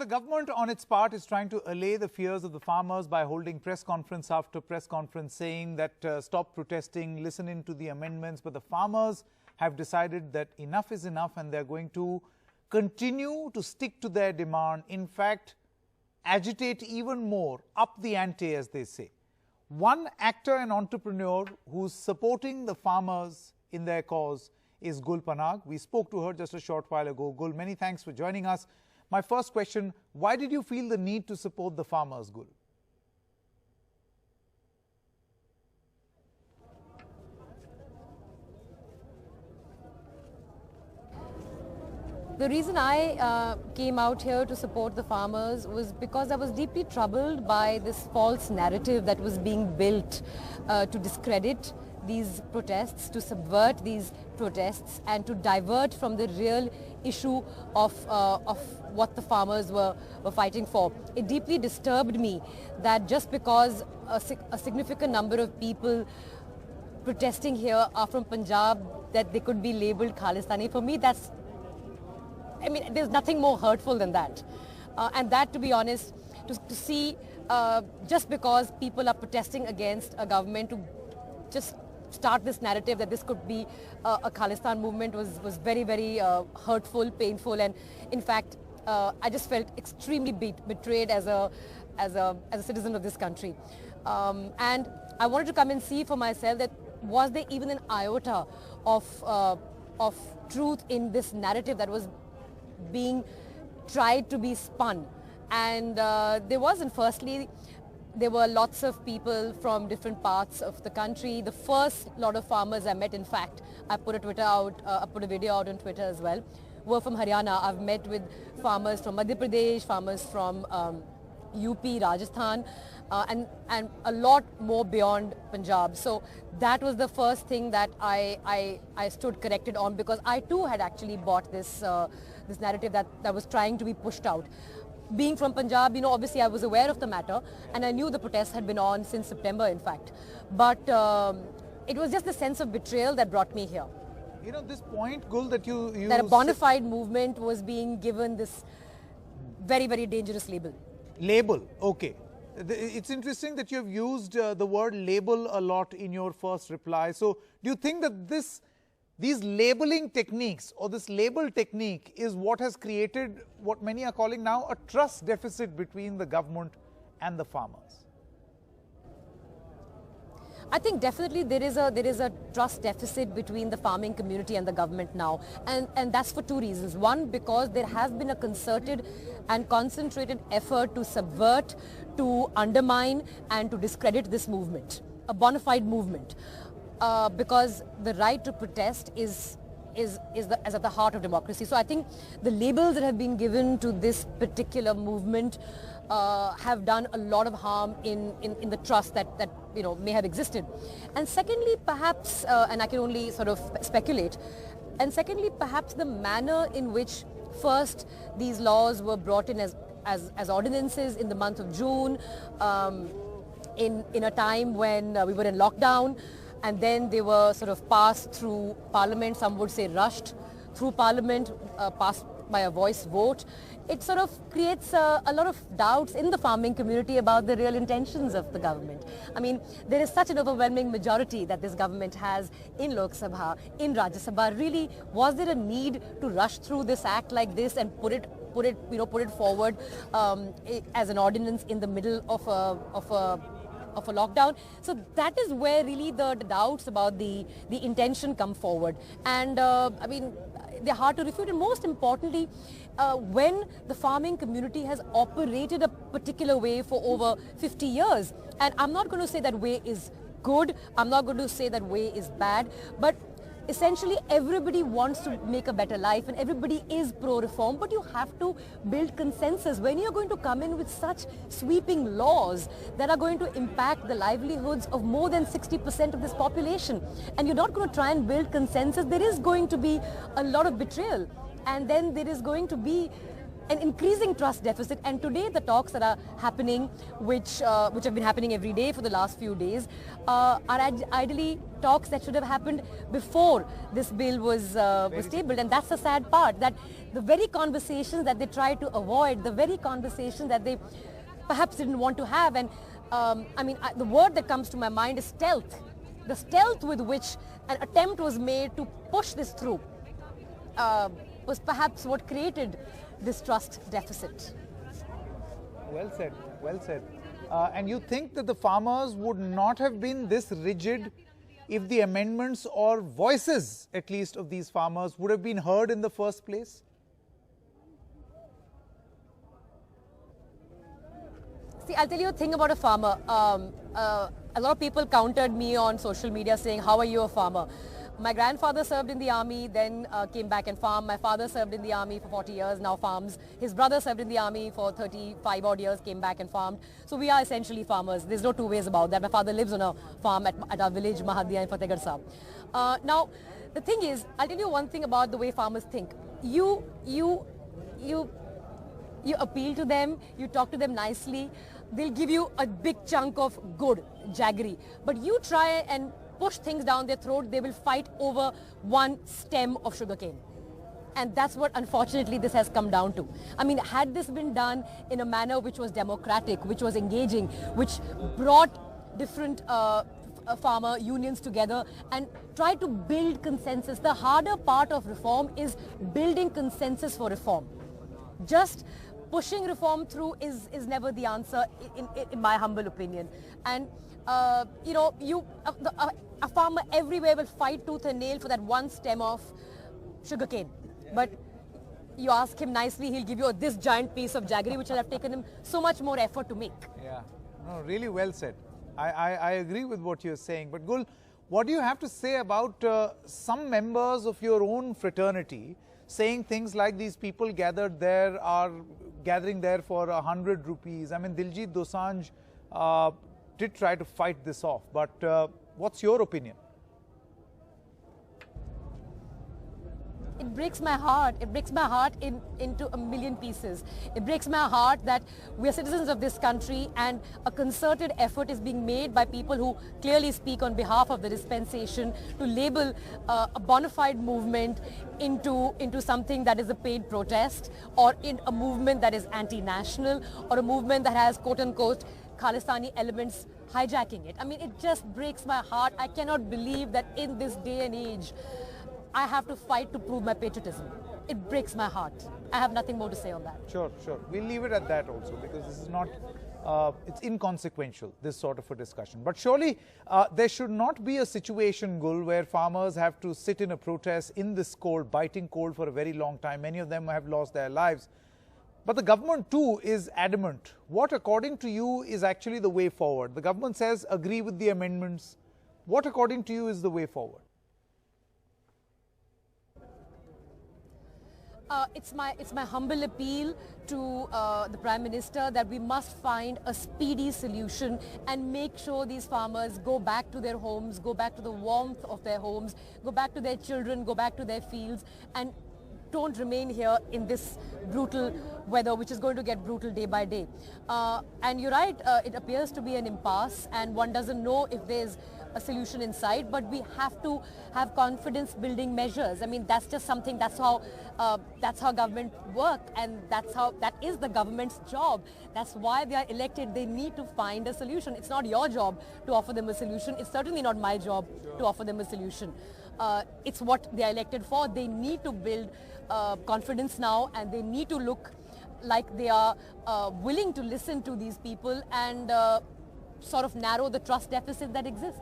the government on its part is trying to allay the fears of the farmers by holding press conference after press conference saying that stop protesting, listen into the amendments. But the farmers have decided that enough is enough and they're going to continue to stick to their demand. In fact, agitate even more, up the ante, as they say. One actor and entrepreneur who's supporting the farmers in their cause is Gul Panag. We spoke to her just a short while ago. Gul, many thanks for joining us. My first question, why did you feel the need to support the farmers, Gul? The reason I came out here to support the farmers was because I was deeply troubled by this false narrative that was being built to discredit these protests, to subvert these protests and to divert from the real issue of what the farmers were fighting for. It deeply disturbed me that just because a significant number of people protesting here are from Punjab, that they could be labelled Khalistani. For me, there's nothing more hurtful than that. And that, to be honest, to see just because people are protesting against a government to just start this narrative that this could be a Khalistan movement was very, very hurtful, painful, and in fact, I just felt extremely betrayed as a citizen of this country. And I wanted to come and see for myself that was there even an iota of truth in this narrative that was being tried to be spun. And there wasn't. Firstly, there were lots of people from different parts of the country. The first lot of farmers I met, in fact, I put a video out on Twitter as well, were from Haryana. I've met with farmers from Madhya Pradesh, farmers from UP, Rajasthan, and a lot more beyond Punjab. So that was the first thing that I stood corrected on, because I too had actually bought this this narrative that was trying to be pushed out. Being from Punjab, obviously I was aware of the matter and I knew the protests had been on since September, in fact. But it was just the sense of betrayal that brought me here. This point, Gul, that that a bona fide movement was being given this very, very dangerous label. Label, okay. It's interesting that you have used the word label a lot in your first reply. So do you think that these labeling techniques or this label technique is what has created what many are calling now a trust deficit between the government and the farmers? I think definitely there is a trust deficit between the farming community and the government now, and that's for two reasons. One, because there has been a concerted and concentrated effort to subvert, to undermine and to discredit this movement, a bona fide movement, because the right to protest is at the heart of democracy. So I think the labels that have been given to this particular movement have done a lot of harm in the trust that may have existed. And secondly, perhaps, and I can only sort of speculate, and secondly, perhaps the manner in which first these laws were brought in as ordinances in the month of June, in a time when we were in lockdown, and then they were sort of passed through Parliament, some would say rushed through Parliament, passed by a voice vote. It sort of creates a lot of doubts in the farming community about the real intentions of the government. I mean, there is such an overwhelming majority that this government has in Lok Sabha, in Rajya Sabha. Really, was there a need to rush through this act like this and put it forward as an ordinance in the middle of a lockdown? So that is where really the doubts about the intention come forward. And they're hard to refute. And most importantly, when the farming community has operated a particular way for over 50 years, and I'm not going to say that way is good, I'm not going to say that way is bad, but essentially everybody wants to make a better life and everybody is pro-reform, but you have to build consensus. When you're going to come in with such sweeping laws that are going to impact the livelihoods of more than 60% of this population, and you're not going to try and build consensus, there is going to be a lot of betrayal, and then there is going to be an increasing trust deficit, and today the talks that are happening, which have been happening every day for the last few days, are ideally talks that should have happened before this bill was tabled. And that's the sad part, that the very conversations that they try to avoid, the very conversations that they perhaps didn't want to have, and the word that comes to my mind is stealth. The stealth with which an attempt was made to push this through was perhaps what created this trust deficit. Well said, well said. And you think that the farmers would not have been this rigid if the amendments or voices, at least, of these farmers would have been heard in the first place? See, I'll tell you a thing about a farmer. A lot of people countered me on social media saying, how are you a farmer? My grandfather served in the army, then came back and farmed. My father served in the army for 40 years, now farms. His brother served in the army for 35 odd years, came back and farmed. So we are essentially farmers. There's no two ways about that. My father lives on a farm at our village, Mahadiya in Fatehgarh Sahib. Now, the thing is, I'll tell you one thing about the way farmers think. You appeal to them, you talk to them nicely, they'll give you a big chunk of good jaggery. But you try and push things down their throat, they will fight over one stem of sugarcane. And that's what, unfortunately, this has come down to. I mean, had this been done in a manner which was democratic, which was engaging, which brought different farmer unions together and tried to build consensus. The harder part of reform is building consensus for reform. Just pushing reform through is never the answer, in my humble opinion. And a farmer everywhere will fight tooth and nail for that one stem of sugarcane. But you ask him nicely, he'll give you this giant piece of jaggery, which will have taken him so much more effort to make. Yeah, no, really well said. I agree with what you're saying. But Gul, what do you have to say about some members of your own fraternity saying things like these people gathered there are gathering there for 100 rupees? I mean, Diljit Dosanjh did try to fight this off, but what's your opinion? It breaks my heart. It breaks my heart into a million pieces. It breaks my heart that we are citizens of this country and a concerted effort is being made by people who clearly speak on behalf of the dispensation to label a bona fide movement into something that is a paid protest, or in a movement that is anti-national, or a movement that has quote-unquote Khalistani elements hijacking it. I mean, it just breaks my heart. I cannot believe that in this day and age, I have to fight to prove my patriotism. It breaks my heart. I have nothing more to say on that. Sure, sure. We'll leave it at that also, because this is not, it's inconsequential, this sort of a discussion. But surely there should not be a situation, Gul, where farmers have to sit in a protest in this cold, biting cold for a very long time. Many of them have lost their lives. But the government too is adamant. What, according to you, is actually the way forward? The government says agree with the amendments. What, according to you, is the way forward? It's my humble appeal to the Prime Minister that we must find a speedy solution and make sure these farmers go back to their homes, go back to the warmth of their homes, go back to their children, go back to their fields, and don't remain here in this brutal weather, which is going to get brutal day by day. And you're right, it appears to be an impasse and one doesn't know if there's a solution in sight, but we have to have confidence building measures. I mean, that's just something, that's how government work, and that is the government's job. That's why they are elected. They need to find a solution. It's not your job to offer them a solution. It's certainly not my job to offer them a solution. It's what they are elected for. They need to build confidence now, and they need to look like they are willing to listen to these people and sort of narrow the trust deficit that exists.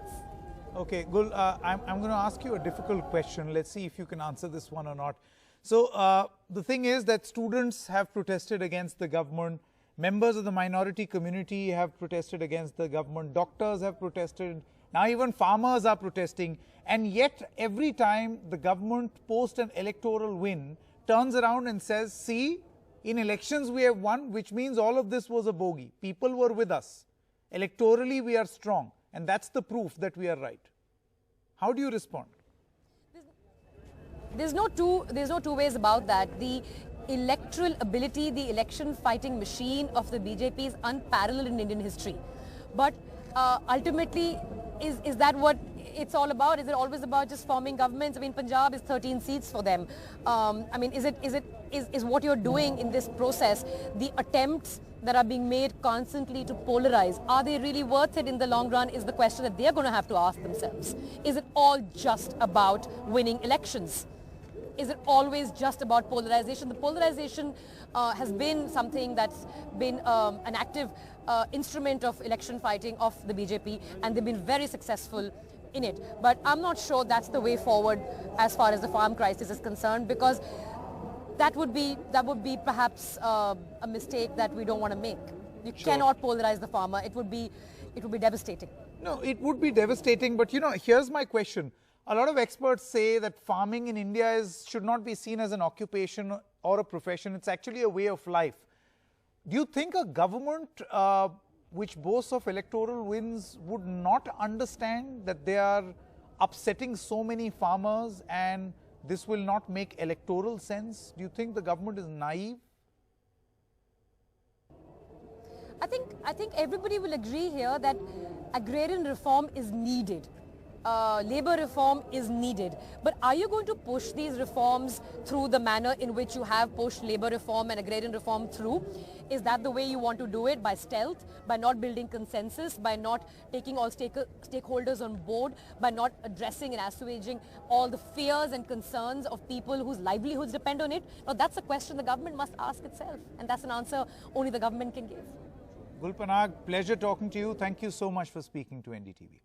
Okay, Gul, I'm going to ask you a difficult question. Let's see if you can answer this one or not. So the thing is that students have protested against the government. Members of the minority community have protested against the government. Doctors have protested. Now even farmers are protesting. And yet every time the government post an electoral win, turns around and says, see, in elections we have won, which means all of this was a bogey. People were with us. Electorally we are strong. And that's the proof that we are right. How do you respond? There's no two ways about that. electoral ability, the election fighting machine of the BJP is unparalleled in Indian history. But ultimately, is that what it's all about? Is it always about just forming governments? I mean, Punjab is 13 seats for them. I mean, is what you're doing in this process, the attempts that are being made constantly to polarize, are they really worth it in the long run, is the question that they're going to have to ask themselves. Is it all just about winning elections? Is it always just about polarization? The polarization has been something that's been an active instrument of election fighting of the BJP, and they've been very successful in it. But I'm not sure that's the way forward as far as the farm crisis is concerned, because that would be perhaps a mistake that we don't want to make. You cannot polarize the farmer. It would be devastating. No, it would be devastating. But you know, here's my question. A lot of experts say that farming in India should not be seen as an occupation or a profession. It's actually a way of life. Do you think a government which boasts of electoral wins would not understand that they are upsetting so many farmers and this will not make electoral sense? Do you think the government is naive? I think everybody will agree here that agrarian reform is needed. Labour reform is needed. But are you going to push these reforms through the manner in which you have pushed labour reform and agrarian reform through? Is that the way you want to do it? By stealth, by not building consensus, by not taking all stakeholders on board, by not addressing and assuaging all the fears and concerns of people whose livelihoods depend on it? Now, that's a question the government must ask itself, and that's an answer only the government can give. Gul Panag, pleasure talking to you. Thank you so much for speaking to NDTV.